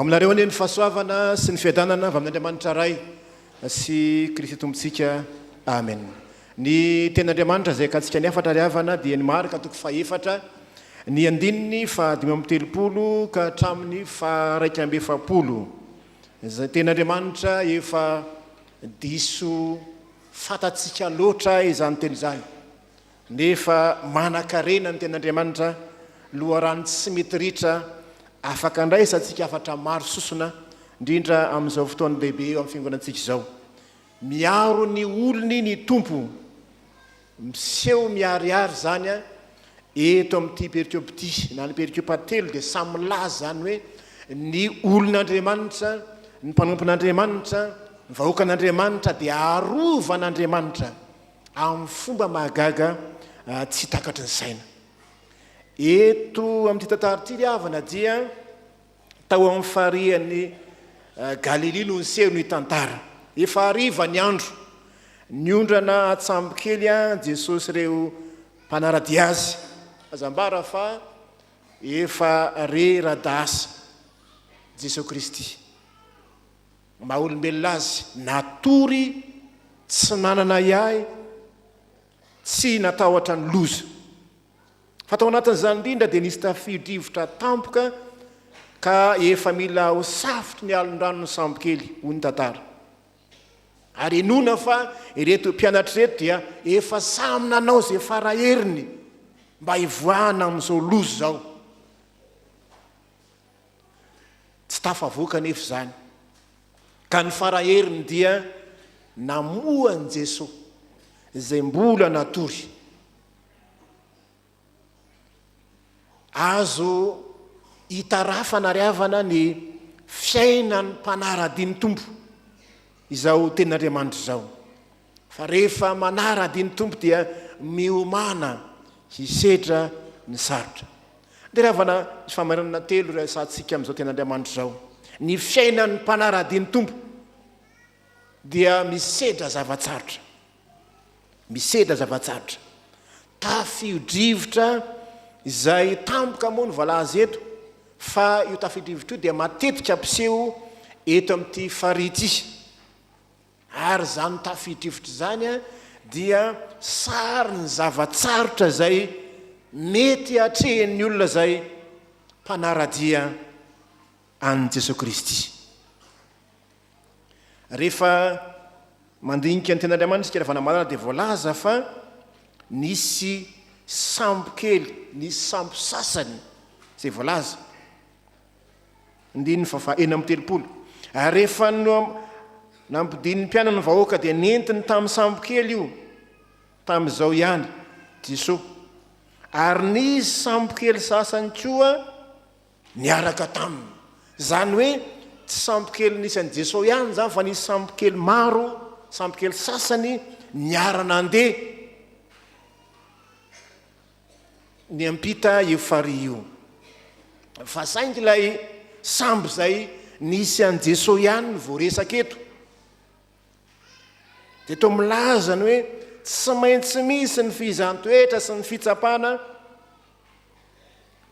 aminareo anie ny fahasoavana sy ny fiadanana avy amin'Andriamanitra ray sy Kristy tompontsika amen. Ny ten'Andriamanitra zay katsika ny hafatra riavana dia ny Marka toko faha-efatra ny Andinin-ny fa-5:30 ka hatramin'ny fa-1:50. Zay ten'Andriamanitra efa diso fatatsika loatra izany teny izany, nefa manan-karena ny ten'Andriamanitra loharano tsy mety ritra afaka ndraisantsika hafatra maro sosona indrindra amin'izao fotoany lehibe eo amin'ny fiangonantsika izao. Miaro ny olony ny tompo, miseho miariary zany a eto amin'ity 𝗥𝗢𝗊𝗐 na ny 𝗥𝗢𝗊𝗐 dia samy milaza zany hoe ny olon'Andriamanitra, ny mpanompon'Andriamanitra, ny vahoakan'Andriamanitra dia arovan'Andriamanitra amin'ny fomba mahagaga tsy takatry ny saina. Eto amin'ity tantara ity riavana dia tao amin'ny farihan'ny Galilea no niseho ny tantara. Efa hariva ny andro, niondrana atsambokely Jesosy sy ireo mpanarady azy, azambara fa efa rera-dasa Jesosy Kristy. Maha olombelona azy natory tsy nanana iay, tsy natahotra ny loza. Fa tao anatin'izany indrindra dia nisy tafio-drivotra tampoka ka efa mila ho safotry ny alon-drano ny sambokely hoy ny tantara. Ary enona fa ireto mpianatra reto dia efa samy nanao zay faraheriny mba hivoahana amin'izao loza zao. Tsy tafavoaka nefa zany, ka ny faraheriny dia namohan Jesoa izay mbola natory. Azo hitarafana riavana ny fiainan'ny mpanaradiany tompo izao ten'Andriamanitra izao. Fa rehefa manaradiany tompo dia miomana hisedra ny sarotra. Dia riavana sy famarinana telo resantsika amin'izao ten'Andriamanitra izao. Ny fiainan'ny mpanaradiany tompo dia misedra zavatsarotra, misedra zavatsarotra. Tafio-drivotra izay tampoka moa ny valaza eto, fa io tafio-drivotra io dia matetika ampiseho eto amin'ity farity. Ary zany tafio-drivotra zany dia sary ny zavatsarotra zay mety hatrehan'ny olona zay mpanaradia an' Jesosy Kristy. Rehefa mandinika ny ten'Andriamanitra isika rehefa namalana dia voalaza fa nisy sambokely, nisy sambo sasany zay voalaza Andinin-ny fa-4:30. Ary rehefa nampodin'ny mpianana ny vahoaka dia nentiny tamin'ny sambokely io tamin'izao ihany Jesoa. Ary nisy sambokely sasany koa niaraka taminy. Zany hoe tsy sambokely nisy an'i Jesoa ihany zany, fa nisy sambokely maro, sambokely sasany niara-nandeha ny am-pita io. Fa saingy ilay sambo zay nisy an'i Jesoa ihany no voaresaka eto. Dia to milaza ny hoe tsy maintsy misy ny fihizan-toetra sy ny fitsapana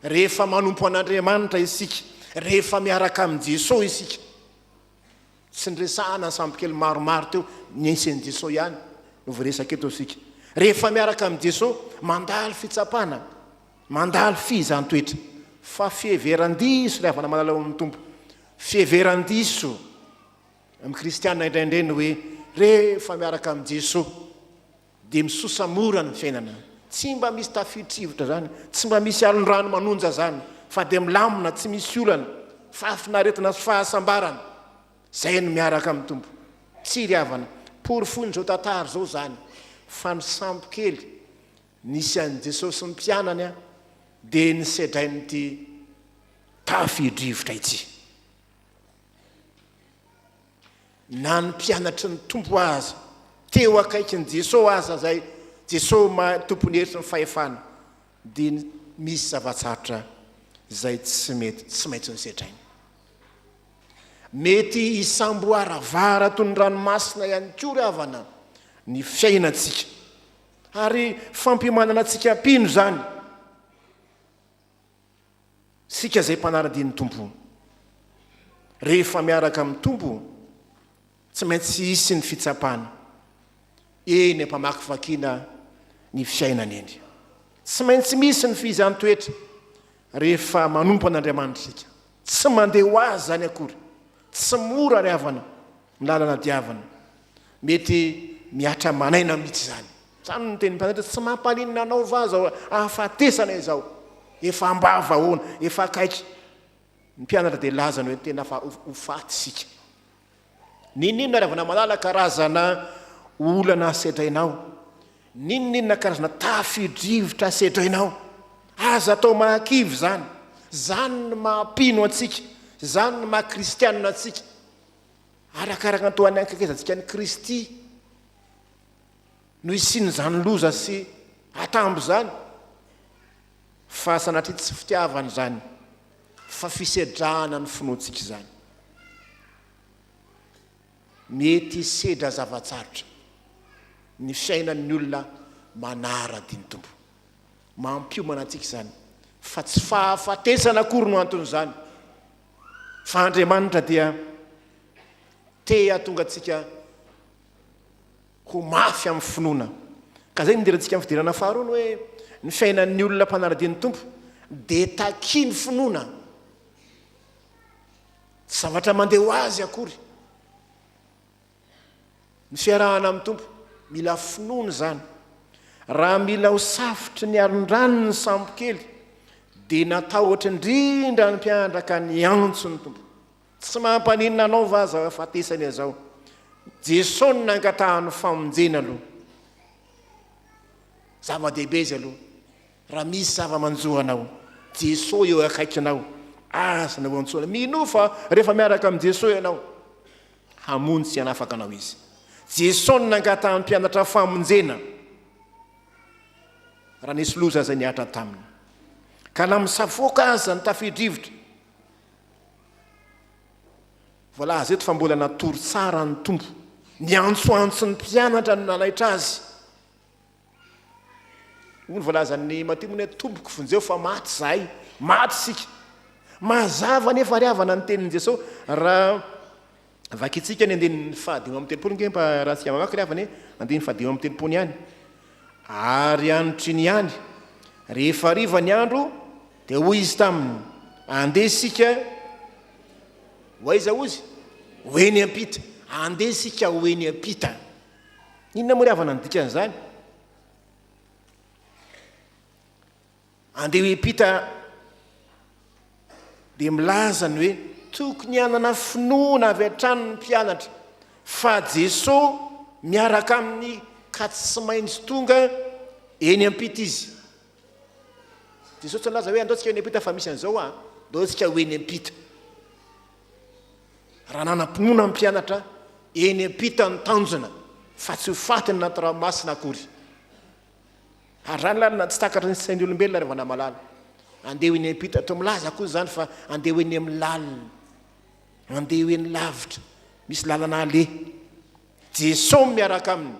rehefa manompo an'Andriamanitra isika, rehefa miaraka amin'i Jesoa isika. Tsy nyresahana ny sambokely maromaro teo, nisy an'i Jesoa ihany no voaresaka eto isika. Rehefa miaraka amin'i Jesoa mandalo fitsapana, mandalo fihizan-toetra. Fa fiheveran-diso le avana malala amin'ny tompo, fiheveran-diso amin'ny kristianina indraindray hoe rehefa miaraka amin'i Jesoa dia misosamora ny fiainana. Tsy mba misy tafio-drivotra zany, tsy mba misy alon-drano manonja zany, fa dia milamina, tsy misy olana, fahafinaretina sy fahasambarana. Zay no miaraka amin'ny tompo. Tsy riavana porofon'ny zao tantara zao zany, fa ny sambokely nisy an'i Jesoa sy ny mpianany dia nisedrain'ity tafio-drivotra ity. Na ny mpianatry ny tompo aza teo akaikin'i Jesoa aza zay Jesoa tompony heritry ny fahefana, dia misy zavatsarotra zay tsy maintsy nisedrainy. Mety hisamboaravara toy ny ranomasina ihany koa riavana ny fiainantsika, ary fampimanana antsika mpino zany. Sika zay mpanaradian'ny tompo. rehefa miaraka amin'ny tompo tsy maintsy hisy ny fitsapana eny ampamakivakiana ny fiainana eny. Tsy maintsy misy ny fihizan-toetra rehefa manompo an'Andriamanitra isika. Tsy mandeha ho azy zany akory, tsy mora ry havana milalana diavana, mety miatra manaina mihitsy zany. Zany ny teny Mpitandrina, tsy mampalinina anao vaza ahafatesana izao, efa ambava ahoana, efa akaiky. Ny mpianatra dia lazany hoe tena fa ho faty sika. Ninona ravana malala karazana olana sedrainao, ninona karazana tafio-drivotra sedrainao, aza atao mahakivy zany. Zany ny mahampino antsika, zany ny mahakristianina antsika. Arakaraka antoany ankakezantsika ny Kristy no isiny zany loza sy atambo zany, fa sanatria tsy fitiavany zany, fa fisedrahana ny finoantsika zany. Mety sedra zavatsarotra ny fiainan'ny olona manara-diny tompo, mampiomana antsika zany, fa tsy fahafatesana akory no anton'izany, fa Andriamanitra dia te atonga antsika ho mafy amin'ny finoana. Ka zay nidirantsika amin'ny fidirana faharoa hoe ny fiainan'ny olona mpanara-diny tompo dia takia ny finoana, tsy zavatra mandeha ho azy akory. Ny fiarahana amin'ny tompo mila finoana zany. Raha mila ho safitry ny aron-dranony ny sambo kely, dia natao ohatra indrindra ny mpiandraka ny antso ny tompo. Tsy mampaninona anao vaza fatesany azao. Jesoa no nangatahany famonjena aloha, zava-dehibe izy aloha. Raha misy zava-manjohanao, Jesoa eo akaikinao, asa na voantsoana. Mino fa rehefa miaraka amin'ny Jesoa ianao, hamono tsy hanafaka anao izy. Jesoa no nangatahany mpianatra famonjena, raha nisy loza zay niatra taminy. Ka na misafoka aza ny tafio-drivotra, voalaza eto fa mbola natory tsara ny tompo, niantsoantso ny mpianatra no nanaitra azy. Ony voalaza ny matimony tompoko vonjeo fa maty zahay, maty sika. Mazava nefa ry havana ny tenin'i Jesoa. Raha vakitsika ny andin'ny fahadimy amin'ny telopolo ngempa raha tsika mamaky ry havana, andin'ny fahadimy amin'ny telopolo ihany. Ary anotry ny ihany, rehefa hariva ny andro, dia hoy izy taminy, andeha sika ho aiza ozy? Hoeny am-pita. Andeha sika hoeny am-pita. Inona moa ry havana ny dikan'izany? Andeha hoe am-pita dia milazany hoe tokony hanana finoana avy hatrany ny mpianatra, fa Jesoa miaraka amin'ny ka tsy maintsy tonga eny am-pita izy. Jesoa tsy nilaza hoe andao tsika eny am-pita fa misy an'izao andao tsika ho eny am-pita. Raha nanam-pinoana amin'ny mpianatra, eny am-pita ny tanjona, fa tsy ho faty ny anaty ranomasina akory. Ary zany lalina tsy takatra ny sain'ny olombelona rehefa namalala. Andeha ho eny am-pita, atao milaza koa zany fa andeha ho eny amin'ny lalina, andeha ho eny lavitra, misy lalana ale. Jesoa miaraka aminy,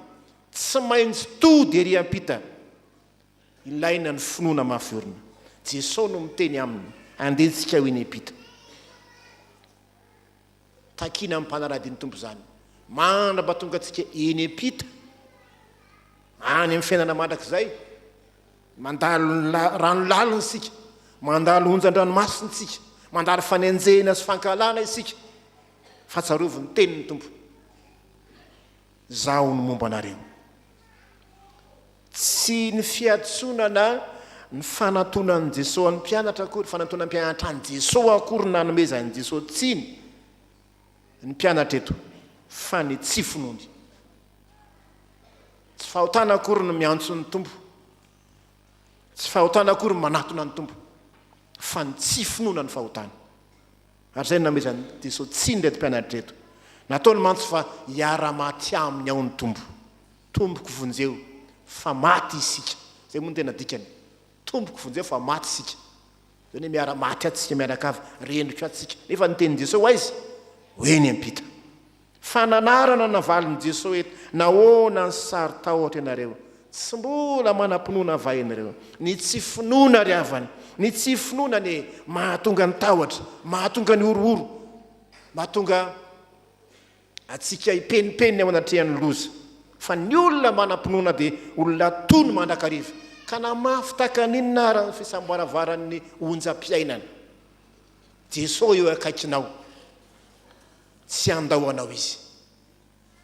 tsy maintsy tody ery am-pita. Ilaina ny finoana mafiorina. Jesoa no miteny aminy, andehantsika ho eny am-pita. Takina amin'ny mpanara-diny tompo zany, mandraba tonga antsika eny am-pita, any amin'ny fiainana mandrakizay, mandalo rano lalina isika, mandalo onjan-dranomasina isika, mandalo fanenjena sy fankalana isika. Fahatsiarovy ny tenin'ny tompo, zaho no momba anareo. Tsy ny fiatsonana ny fanatonan'i Jesoa ny mpianatra akory, fanantonana ny mpianatra any Jesoa akory nanomezan'i Jesoa tsiny ny mpianatra eto, fa ny tsy finoany. Tsy fahotana akory ny miantso ny tompo, tsy fahotana akory ny manatona ny tompo, fa ny tsy finoana ny fahotana. Ary zay namezan'i Jesoa tsiny reto mpianatra eto, nataony mantso fa hiara-maty aminy ao ny tompo. Tomboko vonjeo fa maty isika. Zay moa ny tena dikany. Tomboko vonjeo fa maty isika. Zay ny miara-maty atsika miarakavy, rendrika atsika. Nefa ny tenin'i Jesoa aizy, hoeny am-pita. Fananarana navaliny Jesoa eto, nahoana ny saro-tahotra ianareo, tsy mbola manam-pinoana vainareo. Ny tsy finoana ry havany, ny tsy finoana ny mahatonga ny tahotra, mahatonga ny orooro. mahatonga atsika ipenipeniny ao anatrehany loza fa ny olona manam-pinoana dia olona tony mandrakariva ka namafy takaninona ara ny fisamboaravaran'ny onjam-piainana. Jesoa eo akaikinao, tsy andao anao izy,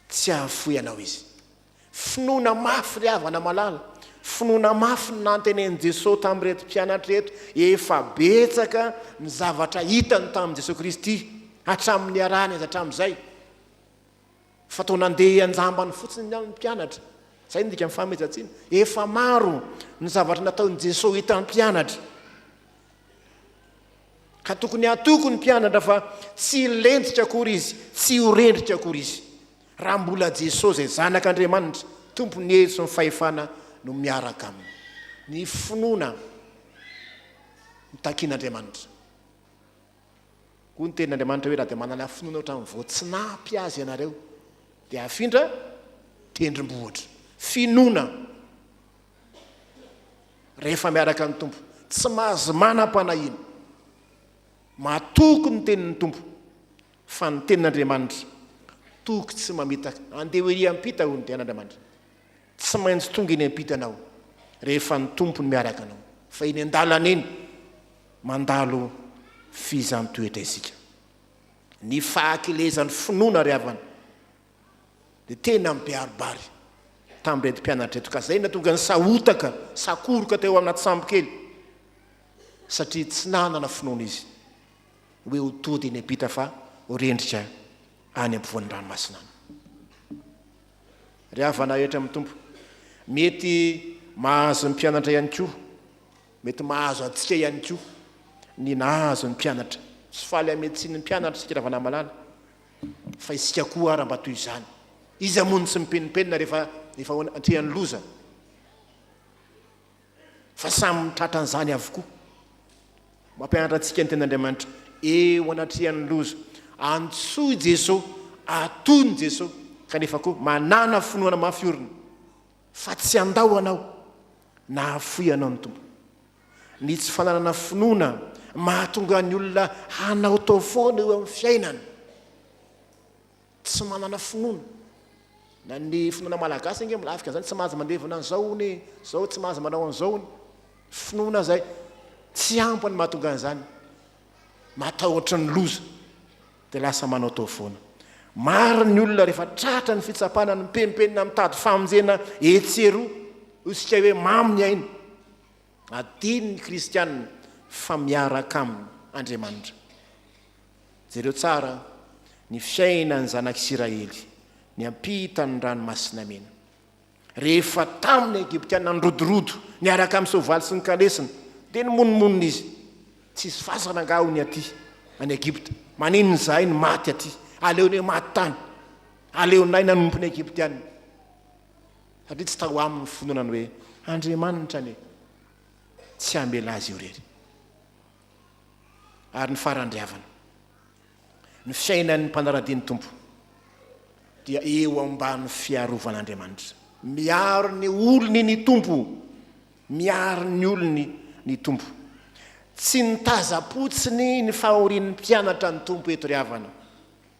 tsy ahafoy anao izy. Finoana mafy ry havana malala, finoana mafy ny nantenen'i Jesoa tamin'ireto mpianatra reto, efa betsaka ny zavatra hitany tamin'i Jesosy Kristy hatramin'ny arany azy hatramin'izay. Fatao nandeha anjambany fotsiny ny mpianatra, zay ndika mifamezatsiny. Efa maro ny zavatra nataon'i Jesoa hitan'ny mpianatra, ka tokony atoko ny mpianatra fa tsy lentrika akory izy, tsy horendrika akory izy. Raha mbola Jesoa zay zanak'Andriamanitra, tompony hery sy ny fahefana no miaraka aminy. Ny finoana mitakian'Andriamanitra. Koa ny tenin'Andriamanitra hoe raha dia manana finoana ohatrany voatsinapy azy ianareo dia afindra tendrombohitra. Finoana rehefa miaraka ny tompo, tsy mahazo manam-panahina, mahatoky ny tenin'ny tompo, fa ny tenin'Andriamanitra toky tsy mamitaka. Andeha hoery am-pita ho ny tenin'Andriamanitra, tsy maintsy tonga eny am-pita anao rehefa ny tompony miaraka anao, fa eny an-dalana eny mandalo fizantoetra isika. Ny fahakelezan'ny finoana ry havana dia tena mibearibary tamin'ireto mpianatra reto, ka zay natonga ny sahotaka sakoroka teo anaty sambo kely, satria tsy nanana finoana izy hoe ho tody eny am-pita fa ho rendrika any am-povoan'ny ranomasina. Ry havana rehetra amin'ny tompo, mety mahazo ny mpianatra ihany koa, mety mahazo atsika ihany koa ny nahazo ny mpianatra. Tsy faly ametsiny ny mpianatra sika ravana malala, fa isika koa ara mba toy izany. Izy amony tsy mipenipenina rehefa atrehan'ny loza, fa samy mitratran'izany avokoa. Mampianatra antsika ny tenin'Andriamanitra eo anatrehan'ny loza, antsoy Jesoa, atony Jesoa, kanefa koa manana finoana mafiorina, fa tsy andao anao na afoy anao ny tompo. Ny tsy fananana finoana mahatonga ny olona hanao tao foana eo amin'ny fiainana, tsy manana finoana. Na ny finoana malagasy inge milafika zany, tsy mahazo mandevina an'izao ny zao, tsy mahazo manao an'izao ny finoana zay, tsy ampany mahatonga an'izany, matahotra ny loza dia lasa manao tao foana. Maro ny olona rehefa tratra ny fitsapana ny mipenipenina mitady famonjena etsero isika hoe mamy ny ainy, adiny ny kristianina fa miaraka aminy Andriamanitra. Jereo tsara ny fiainany zanak'Isiraely ny am-pita ny ranomasina mena. Rehefa tamin'ny Egyptiana nrodorodo niaraka amin'ny soavaly sy ny kalesina, dia nymonomonina izy, tsisy fasana angao ny aty any Egypta, maninony zahay ny maty aty, aleony hoe maty tany, aleonay nanompony Egyptiana, satria tsy tao aminy finoanany hoe Andriamanitra ane, tsy ambela azy io rery. Ary ny farandriavana, ny fiainan'ny mpanaradian'ny tompo dia eo ambany fiarovan'Andriamanitra. Miaro ny olony ny tompo, miaro ny olony ny tompo. Tsy nitazapotsiny ny fahorian'ny mpianatra ny tompo eto ry havana,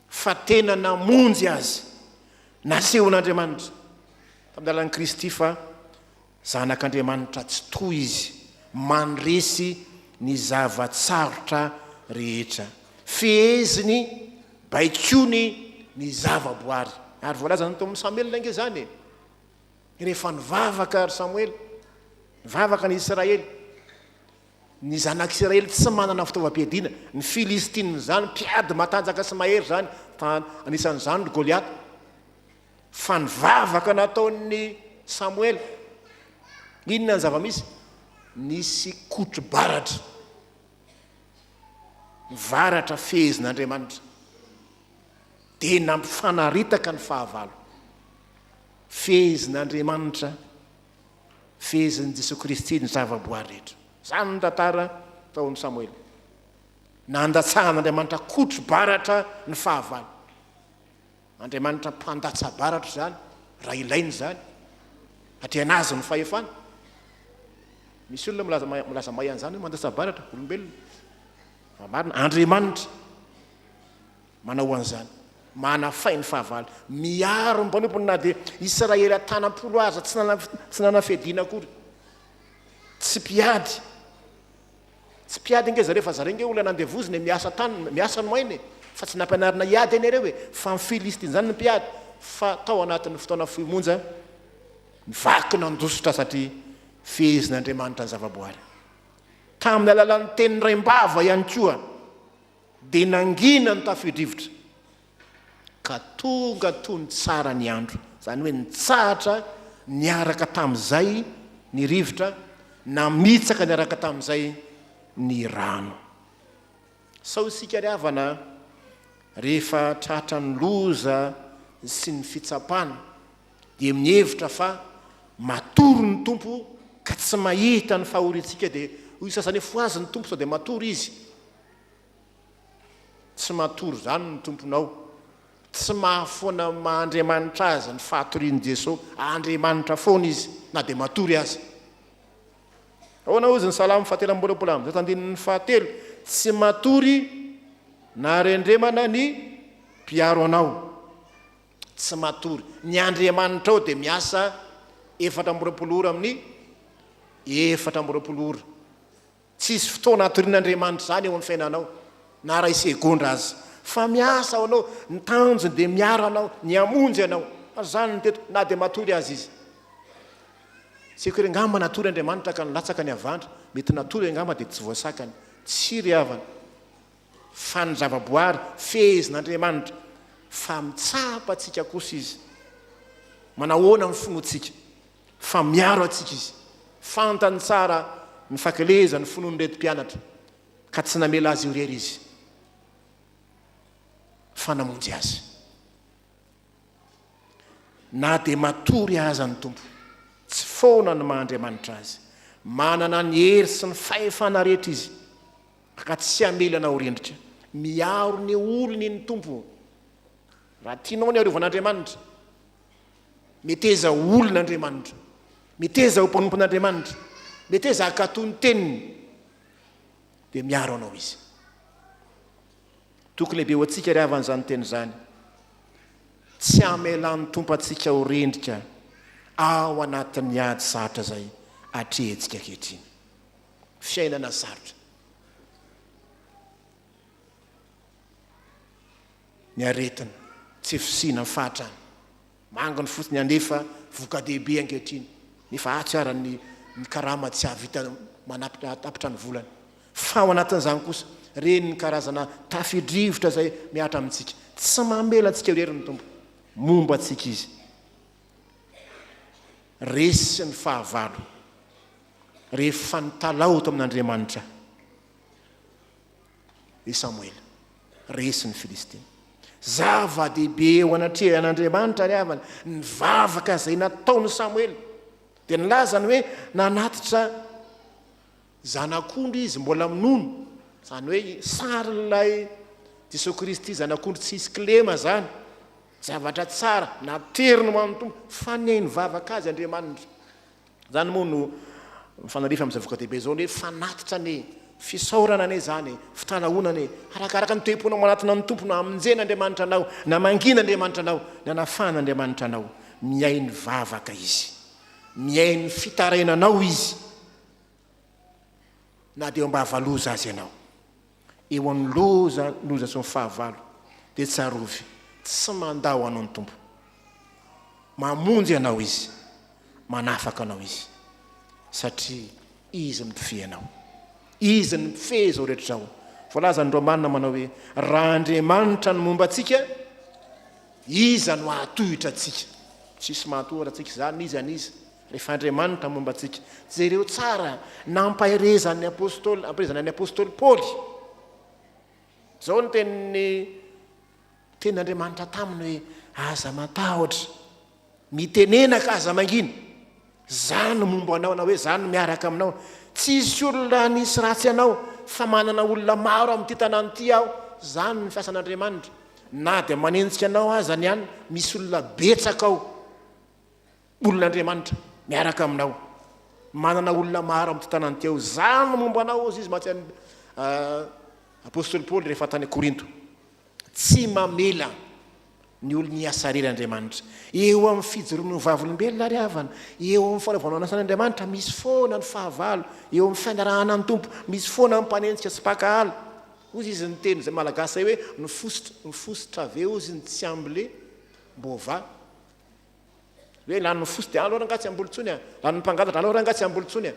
fa tena namonjy azy, nasehon'Andriamanitra tamin'ny alalan'i Kristy, fa zanak'Andriamanitra tsy toy izy, mandresy ny zavatsarotra rehetra, feheziny baikony ny zavaboary. Ary voalaza ny tamin'ny Samuel inge zany, rehefa nivavaka ry Samuel, nivavaka ny Israely, ny zanak'Israely tsy manana fitaovam-piadiana, ny Filistina zany mpiady matanjaka sy mahery zany, anisan'izany ry Goliath, fa nivavaka nataon'ny Samuel, inona ny zava-misy? Nisy kotro-baratra, varatra fehezin'Andriamanitra, dia nampifanaritaka ny fahavalo. Fehezin'Andriamanitra, fehezin'i Jesosy Kristy ny zavaboary rehetra. Zany ny tantara taon'ny Samuel, nandatsahan'Andriamanitra kotro-baratra ny fahavalo. Andriamanitra mpandatsa-baratra zany, raha ilainy zany, atrianazy ny fahefana. Misy olona milaza mahay an'izany hoe mandatsa-baratra olombelona, fa marina Andriamanitra manao an'izany manafainy fahavalo miaro mpanompony na dia Israely atanam-polo aza tsy nanafedina akory tsy piady nge zareo fa zareo nge olona nandevoziny miasa tany miasa noainy fa tsy nampianarina iady eny ireo fa ny Filistina zany ny mpiady fa tao anatin'ny fotoana fimonja vaky nandositra satria fehezin'Andriamanitra ny zavaboary tamin'ny alalan'ny teny ray-mbava ihany koa dia nangina ny tafio-drivotra ka tonga tony tsara ny andro zany hoe nitsahatra niaraka tamin'izay ny rivotra namitsaka niaraka tamin'izay ny rano sao isika ry havana rehefa tratra ny loza sy ny fitsapana dia mihevitra fa matory ny tompo ka tsy mahita ny fahorintsika dia hoy sasany foazy ny tompo sao dia matory izy tsy matory zany ny tomponao tsy mahafoana mahandriamanitra azy ny fatorian'i Jesoa andriamanitra foana izy na dia matory azy ahoana ozy ny salamo 130 zao tandininy 7 tsy matory na rendremana ny mpiaro anao tsy matory ny andriamanitra ao dia miasa 420 ora amin'ny 420 ora tsisy fotoana atorian'andriamanitra zany eo amin'ny fiainanao na ray segondra azy fa miasa ao anao ny tanjony dia miaro anao ny amonjy anao zany teto na dia matory azy izy tsy haiko hoe ngamba natory Andriamanitra ka nilatsaka ny avandra mety natory ngamba dia tsy voasakany tsy ry havana fa ny zavaboary fehezin'Andriamanitra fa mitsapa atsika kosa izy manahoana ny finoantsika fa miaro atsika izy fantany tsara ny fakeleza ny finoany reto mpianatra ka tsy namela azy io rery izy fa namonjy azy na dia matory aza ny tompo tsy foana ny mahandriamanitra azy manana ny hery sy ny fahefana rehetra izy ka tsy hamelana ho rendrika miaro ny olony ny tompo raha tianao ny arovanaandriamanitra meteza olon'Andriamanitra meteza ho mpanompon'Andriamanitra meteza hakatony teniny dia miaro anao izy tokony lehibe ho antsika ry havan'izany teny zany tsy hamelan'ny tompo atsika ho rendrika ao anatin'ny ady sarotra zay atrehentsika ankehitriny fiainana sarotra ny aretina tsy fisina ny fahatrany mangany fotsiny anefa voka-dehibe ankehitriny nefa atsara ny karama tsy havita manapitra ny volany fa ao anatin'izany kosa reny ny karazana tafio-drivotra zay miatra amintsika tsy mamela antsika rery ny tompo momba atsika izy resy ny fahavalo rehefa nitalao tamin'Andriamanitra i Samuel resy ny Filistina zava-dehibe eo anatrehan'Andriamanitra ry havana ny vavaka zay nataony Samuel dia nilazany hoe nanatitra zanak'ondry izy mbola minono zany hoe sarylay Jesosy Kristy zanak'ondry tsy hisy kilema zany zavatra tsara nateriny ho amin'ny tompo fa ny vavaka azy Andriamanitra zany moa no mifanarifa amin'izay voka-dehibe zao hoe fanatitra ny fisaorana ane zany fitanaonany arakaraka ny toe-ponao manatina ny tompo no amonjen'Andriamanitra anao na mangin'Andriamanitra anao na nafan'Andriamanitra anao miay ny vavaka izy miay ny fitarainanao izy na dia mba havaloza azy ianao eo amin'ny loza sy ny fahavalo dia tsarovy tsy mandao anao ny tompo mamonjy anao izy manafaka anao izy satria izy mipifehy anao izy ny mifehy zao rehetra zao voalaza ny Romanina manao hoe raha Andriamanitra ny momba atsika iza no ahatohitra atsika tsisy mahatohitra atsika zany izy anizy rehefa Andriamanitra momba atsika jereo tsara nampaherezan'ny apôstôly amparezana ny apôstôly Paoly zao ny tenin'Andriamanitra taminy hoe aza matahotra mitenenaka aza mangina zany momba anao na hoe zany miaraka aminao tsisy olona nisy ratsy anao fa manana olona maro amin'ity tanàna ity aho zany ny fiasan'Andriamanitra na dia manenjika anao aza ny any misy olona betsaka ao olon'Andriamanitra miaraka aminao manana olona maro amin'ity tanàna ity ao zany momba anao izy matsy apôstôly Paoly rehefa tany Korinto tsy mamela ny olo ny asareran'Andriamanitra. Eo amin'ny fijoroan'ny vavolombelona ary havana, eo amin'ny fanaovana nasan'Andriamanitra misy foana ny fahavalo, eo amin'ny fianarahana ny tompo misy foana ny mpanenjika sy mpakahala. Ozy izy ny teny zay malagasy hoe nifositra ave ozy ny tsy ambile mbova hoe lany nifositra dia alora angatsy ambolontsony a, lany mpangatatra alora angatsy ambolontsony a,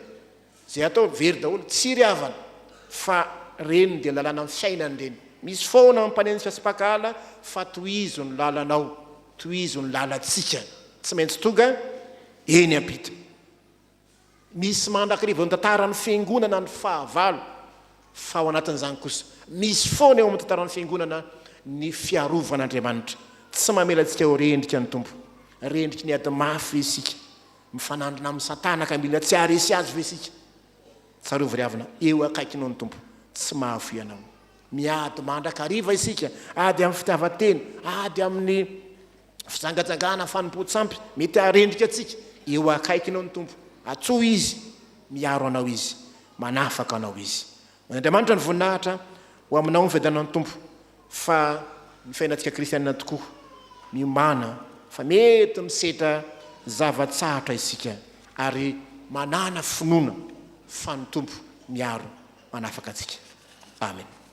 zay atao very daholo tsy ry havana fa reny dia lalàna amin'ny fiainany reny. Misy foana ny mpanenjika sy mpakahala fa tohizo ny lalanao, tohizo ny lalantsika, tsy maintsy tonga eny am-pita. Misy mandrakiriva ny tantaran'ny fiangonana ny fahavalo, fa ao anatin'izany kosa misy foana eo amin'ny tantaran'ny fiangonana ny fiarovan'Andriamanitra. Tsy mamelantsika ho rendrika ny tompo, rendriky ny ady mafy isika, mifanandrina amin'ny satana ka mila tsy aresy azy ve isika. Tsarovy ry havana, eo akaikinao ny tompo, tsy mahafoy anao. Miady mandrakariva isika, ady amin'ny fitiavan-teny, ady amin'ny fijangajangana fanompo-tsampy, mety arendrika atsika, eo akaikinao ny tompo. Atsoa izy, miaro anao izy, manafaka anao izy. Andriamanitra ny voninahitra ho aminao ny fiadanan'ny tompo, fa ny fiainantsika kristianina tokoa miomana fa mety misetra zava-tsahatra isika ary manana finoana fa ny tompo miaro manafaka atsika. Amen.